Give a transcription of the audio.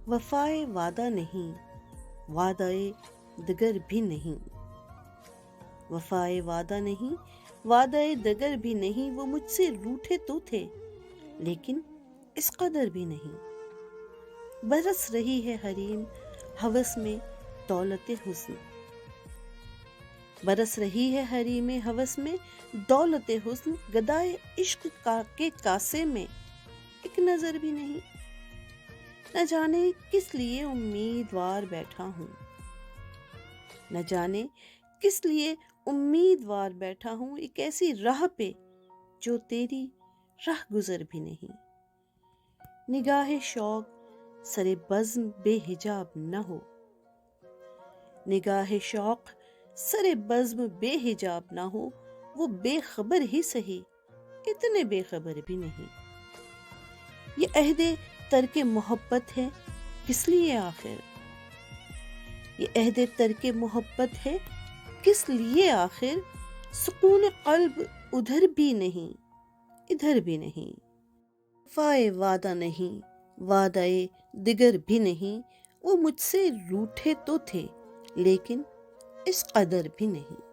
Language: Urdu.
وفائے وعدہ نہیں، وعدۂ دگر بھی نہیں، وفائے وعدہ نہیں، وعدۂ دگر بھی نہیں، وہ مجھ سے روٹھے تو تھے لیکن اس قدر بھی نہیں۔ برس رہی ہے حریم ہوس میں دولت حسن، برس رہی ہے حریم ہوس میں دولت حسن، گدائے عشق کے کاسے میں ایک نظر بھی نہیں۔ نہ جانے کس لیے امیدوار بیٹھا ہوں، نہ جانے کس لیے امیدوار بیٹھا ہوں، ایک ایسی راہ پہ جو تیری راہ گزر بھی نہیں۔ نگاہ شوق سر بزم بے حجاب نہ ہو، نگاہ شوق سر بزم بے حجاب نہ ہو، وہ بے خبر ہی سہی اتنے بے خبر بھی نہیں۔ یہ عہد ترک محبت ہے کس لیے آخر، یہ عہد ترک محبت ہے کس لیے آخر، سکون قلب ادھر بھی نہیں ادھر بھی نہیں۔ وفائے وعدہ نہیں، وعدۂ دگر بھی نہیں، وہ مجھ سے روٹھے تو تھے لیکن اس قدر بھی نہیں۔